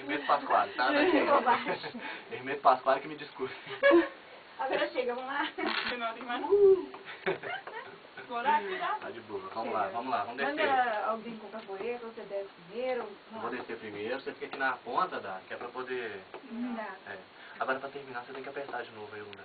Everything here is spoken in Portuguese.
Hermeto Pascoal, tá? Hermeto Pascoal que me desculpe. Agora chega, vamos lá. Não tem mais. Coragem, tá? Tá de boa. Vamos lá, vamos descer. Manda alguém com capoeira, você desce primeiro. Eu vou descer primeiro, você fica aqui na ponta, Dá, que é pra poder... Não. É. Agora pra terminar você tem que apertar de novo aí, Dá.